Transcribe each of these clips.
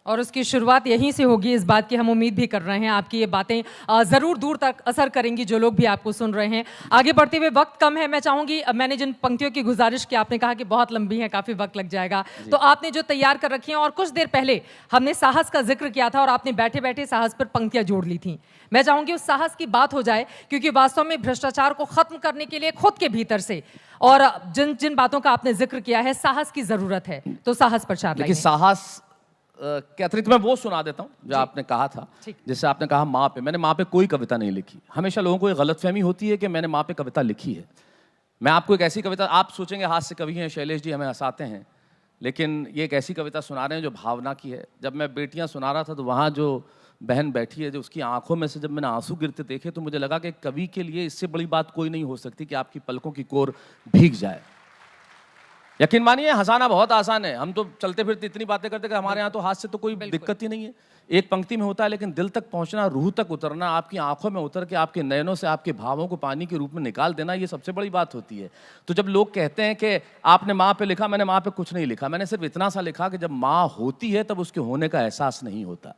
और उसकी शुरुआत यहीं से होगी, इस बात की हम उम्मीद भी कर रहे हैं। आपकी ये बातें ज़रूर दूर तक असर करेंगी, जो लोग भी आपको सुन रहे हैं। आगे बढ़ते हुए, वक्त कम है, मैं चाहूँगी, मैंने जिन पंक्तियों की गुजारिश की, आपने कहा कि बहुत लंबी है, काफ़ी वक्त लग जाएगा, तो आपने जो तैयार कर रखी हैं, और कुछ देर पहले हमने साहस का जिक्र किया था और आपने बैठे बैठे साहस पर पंक्तियाँ जोड़ ली थी। मैं चाहूँगी उस साहस की बात हो जाए, क्योंकि वास्तव में भ्रष्टाचार को ख़त्म करने के लिए खुद के भीतर से और जिन जिन बातों का आपने जिक्र किया है, साहस की ज़रूरत है, तो साहस पर चार लाइनें। साहस के अतिरिक्त मैं वो सुना देता हूँ जो आपने कहा था। जैसे आपने कहा माँ पे, मैंने माँ पे कोई कविता नहीं लिखी। हमेशा लोगों को ये गलतफहमी होती है कि मैंने माँ पे कविता लिखी है। मैं आपको एक ऐसी कविता, आप सोचेंगे हास्य कवि हैं शैलेश जी, हमें हंसाते हैं, लेकिन ये एक ऐसी कविता सुना रहे हैं जो भावना की है। जब मैं बेटियाँ सुना रहा था तो वहाँ जो बहन बैठी है, जो उसकी आंखों में से जब मैंने आंसू गिरते देखे तो मुझे लगा कि कवि के लिए इससे बड़ी बात कोई नहीं हो सकती कि आपकी पलकों की कोर भीग जाए। यकीन मानिए, हंसाना बहुत आसान है। हम तो चलते फिरते इतनी बातें करते कि हमारे यहाँ तो हास्य तो कोई दिक्कत ही नहीं है, एक पंक्ति में होता है, लेकिन दिल तक पहुंचना, रूह तक उतरना, आपकी आंखों में उतर के आपके नयनों से आपके भावों को पानी के रूप में निकाल देना, ये सबसे बड़ी बात होती है। तो जब लोग कहते हैं कि आपने माँ पे लिखा, मैंने माँ पे कुछ नहीं लिखा। मैंने सिर्फ इतना सा लिखा कि जब माँ होती है तब उसके होने का एहसास नहीं होता,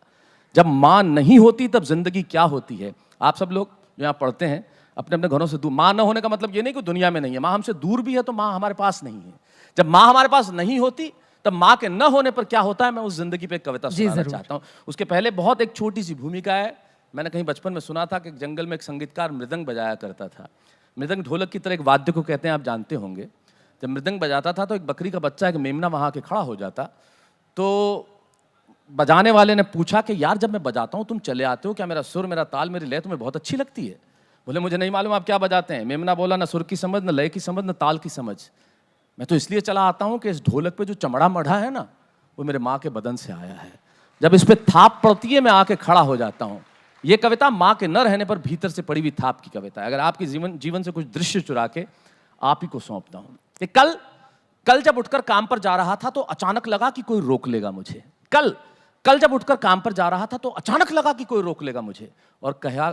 जब माँ नहीं होती तब जिंदगी क्या होती है। आप सब लोग जो यहाँ पढ़ते हैं अपने अपने घरों से दूर, माँ न होने का मतलब ये नहीं कि दुनिया में नहीं है, माँ हमसे दूर भी है तो माँ हमारे पास नहीं है। जब माँ हमारे पास नहीं होती तब माँ के न होने पर क्या होता है, मैं उस जिंदगी पे एक कविता सुनाना चाहता हूँ। उसके पहले बहुत एक छोटी सी भूमिका है। मैंने कहीं बचपन में सुना था कि जंगल में एक संगीतकार मृदंग बजाया करता था। मृदंग ढोलक की तरह एक वाद्य को कहते हैं, आप जानते होंगे। जब मृदंग बजाता था तो एक बकरी का बच्चा, एक मेमना वहाँ आके खड़ा हो जाता। तो बजाने वाले ने पूछा कि यार जब मैं बजाता हूँ तुम चले आते हो, क्या मेरा सुर, मेरा ताल, मेरी लय तुम्हें बहुत अच्छी लगती है? बोले मुझे नहीं मालूम आप क्या बजाते हैं। मेमना बोला न सुर की समझ, न लय की समझ, न ताल की समझ, मैं तो इसलिए चला आता हूँ कि इस ढोलक पे जो चमड़ा मढ़ा है ना, वो मेरे माँ के बदन से आया है। जब इस पे थाप पड़ती है मैं आके खड़ा हो जाता हूँ। ये कविता माँ के न रहने पर भीतर से पड़ी हुई थाप की कविता है। अगर आपके जीवन से कुछ दृश्य चुरा के आप ही को सौंपता हूँ कि कल जब उठकर काम पर जा रहा था तो अचानक लगा कि कोई रोक लेगा मुझे। कल जब उठकर काम पर जा रहा था तो अचानक लगा कि कोई रोक लेगा मुझे और कहेगा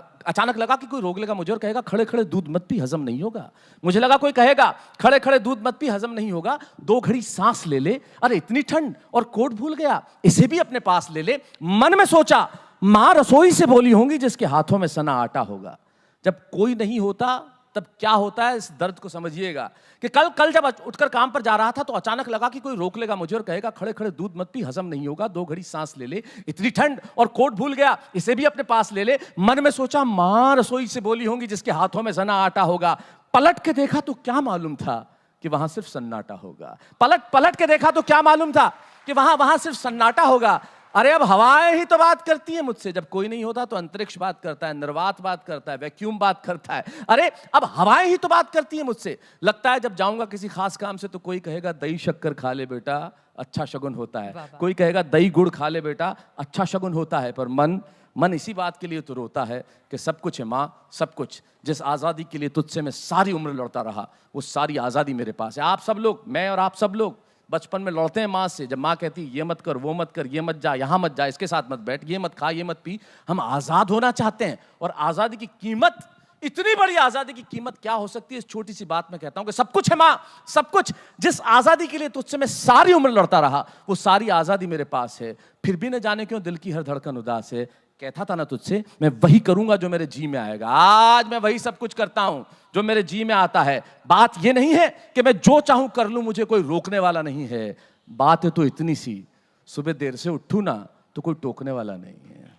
खड़े खड़े दूध मत पी, हजम नहीं होगा। मुझे लगा कोई कहेगा खड़े खड़े दूध मत पी, हजम नहीं होगा, 2 घड़ी सांस ले ले, अरे इतनी ठंड और कोट भूल गया, इसे भी अपने पास ले ले। मन में सोचा माँ रसोई से बोली होंगी जिसके हाथों में सना आटा होगा। जब कोई नहीं होता तब क्या होता है, इस दर्द को समझिएगा कि कल जब उठकर काम पर जा रहा था तो अचानक लगा कि कोई रोक लेगा मुझे और कहेगा खड़े खड़े दूध मत पी, हजम नहीं होगा, 2 घड़ी सांस ले ले, इतनी ठंड और कोट भूल गया, इसे भी अपने पास ले ले। मन में सोचा माँ रसोई से बोली होंगी जिसके हाथों में सना आटा होगा। पलट के देखा तो क्या मालूम था कि वहां सिर्फ सन्नाटा होगा। पलट के देखा तो क्या मालूम था कि वहां सिर्फ सन्नाटा होगा। अरे अब हवाएं ही तो बात करती है मुझसे। जब कोई नहीं होता तो अंतरिक्ष बात करता है, निर्वात बात करता है, वैक्यूम बात करता है। अरे अब हवाएं ही तो बात करती है मुझसे। लगता है जब जाऊंगा किसी खास काम से तो कोई कहेगा दही शक्कर खा ले बेटा, अच्छा शगुन होता है। कोई कहेगा दही गुड़ खा ले बेटा, अच्छा शगुन होता है। पर मन इसी बात के लिए तो रोता है कि सब कुछ है माँ, सब कुछ। जिस आज़ादी के लिए तुझसे मैं सारी उम्र लड़ता रहा, वो सारी आज़ादी मेरे पास है। आप सब लोग, मैं और आप सब लोग बचपन में लड़ते हैं माँ से। जब माँ कहती ये मत कर, वो मत कर, ये मत जा, यहाँ मत जा, इसके साथ मत बैठ, ये मत खा, ये मत पी। हम आज़ाद होना चाहते हैं और आज़ादी की कीमत, इतनी बड़ी आज़ादी की कीमत क्या हो सकती है, इस छोटी सी बात में कहता हूँ कि सब कुछ है माँ, सब कुछ। जिस आज़ादी के लिए तुझसे मैं सारी उम्र लड़ता रहा, वो सारी आज़ादी मेरे पास है। फिर भी न जाने क्यों दिल की हर धड़कन उदास है। कहता था ना तुझसे मैं वही करूंगा जो मेरे जी में आएगा। आज मैं वही सब कुछ करता हूं जो मेरे जी में आता है। बात ये नहीं है कि मैं जो चाहूं कर लूं, मुझे कोई रोकने वाला नहीं है। बात है तो इतनी सी, सुबह देर से उठूं ना तो कोई टोकने वाला नहीं है।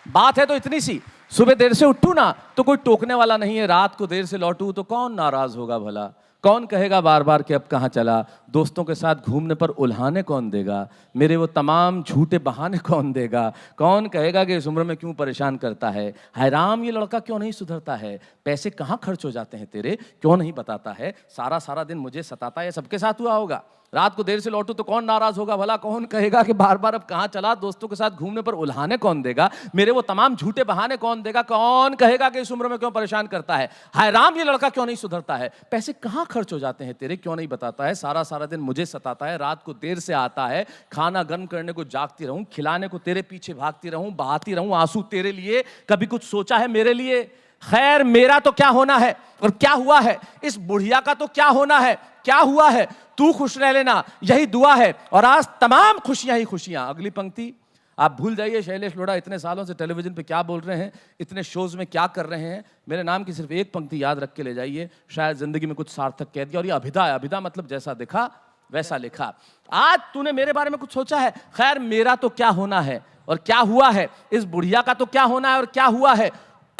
बात है तो इतनी सी, सुबह देर से उठूं ना तो कोई टोकने वाला नहीं है। रात को देर से लौटूं तो कौन नाराज होगा भला। कौन कहेगा बार बार कि अब कहाँ चला। दोस्तों के साथ घूमने पर उल्हाने कौन देगा। मेरे वो तमाम झूठे बहाने कौन देगा। कौन कहेगा कि इस उम्र में क्यों परेशान करता है। हाय राम ये लड़का क्यों नहीं सुधरता है। पैसे कहाँ खर्च हो जाते हैं तेरे, क्यों नहीं बताता है। सारा दिन मुझे सताता है। सबके साथ हुआ होगा। रात को देर से लौटूं तो कौन नाराज होगा भला। कौन कहेगा कि बार बार अब कहाँ चला। दोस्तों के साथ घूमने पर उल्हाने कौन देगा। मेरे वो तमाम झूठे बहाने कौन देगा। कौन कहेगा कि इस उम्र में क्यों परेशान करता है। हाय राम ये लड़का क्यों नहीं सुधरता है। पैसे कहाँ खर्च हो जाते हैं तेरे, क्यों नहीं बताता है। सारा दिन मुझे सताता है। रात को देर से आता है। खाना गर्म करने को जागती रहूं, खिलाने को तेरे पीछे भागती रहूं, बहाती रहूं आंसू तेरे लिए। कभी कुछ सोचा है मेरे लिए। खैर मेरा तो क्या होना है और क्या हुआ है, इस बुढ़िया का तो क्या होना है, क्या हुआ है, तू खुश रह लेना, यही दुआ है, और आज तमाम खुशियां ही खुशियां। अगली पंक्ति आप भूल जाइए, शैलेश लोढ़ा इतने सालों से टेलीविजन पे क्या बोल रहे हैं, इतने शोज में क्या कर रहे हैं, मेरे नाम की सिर्फ एक पंक्ति याद रख के ले जाइए, शायद जिंदगी में कुछ सार्थक कह दिया। और ये अभिधा है, अभिधा मतलब जैसा देखा वैसा लिखा। आज तूने मेरे बारे में कुछ सोचा है, खैर मेरा तो क्या होना है और क्या हुआ है, इस बुढ़िया का तो क्या होना है और क्या हुआ है,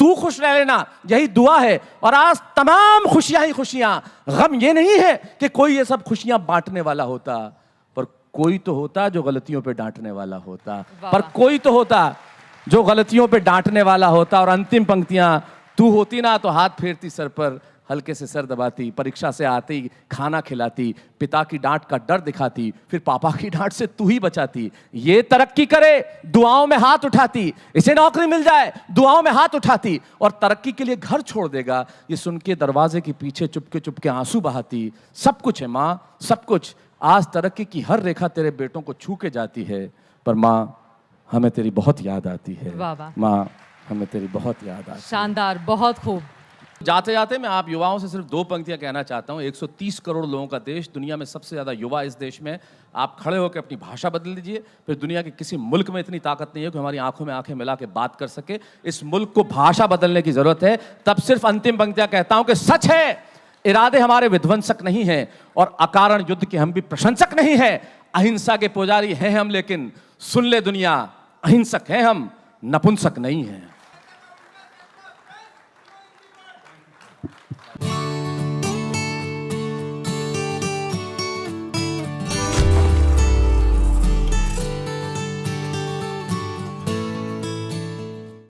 तू खुश रह लेना, यही दुआ है, और आज तमाम खुशियां ही खुशियां। गम ये नहीं है कि कोई ये सब खुशियां बांटने वाला होता, पर कोई तो होता जो गलतियों पे डांटने वाला होता, पर कोई तो होता जो गलतियों पे डांटने वाला होता। और अंतिम पंक्तियां, तू होती ना तो हाथ फेरती सर पर, हल्के से सर दबाती, परीक्षा से आती खाना खिलाती, पिता की डांट का डर दिखाती, फिर पापा की डांट से तू ही बचाती। ये तरक्की करे दुआओं में हाथ उठाती, इसे नौकरी मिल जाए दुआओं में हाथ उठाती, और तरक्की के लिए घर छोड़ देगा, ये सुन के दरवाजे के पीछे चुपके चुपके आंसू बहाती। सब कुछ है माँ, सब कुछ, आज तरक्की की हर रेखा तेरे बेटों को छू के जाती है, पर माँ हमें तेरी बहुत याद आती है, माँ हमें तेरी बहुत याद आती है। शानदार, बहुत खूब। जाते जाते मैं आप युवाओं से सिर्फ दो पंक्तियां कहना चाहता हूं। 130 करोड़ लोगों का देश, दुनिया में सबसे ज्यादा युवा इस देश में। आप खड़े होकर अपनी भाषा बदल दीजिए, फिर दुनिया के किसी मुल्क में इतनी ताकत नहीं है कि हमारी आंखों में आंखें मिला के बात कर सके। इस मुल्क को भाषा बदलने की जरूरत है। तब सिर्फ अंतिम पंक्तियां कहता हूं कि सच है इरादे हमारे विध्वंसक नहीं हैं और अकारण युद्ध के हम भी प्रशंसक नहीं हैं। अहिंसा के पुजारी हैं हम, लेकिन सुन ले दुनिया, अहिंसक हैं हम, नपुंसक नहीं हैं।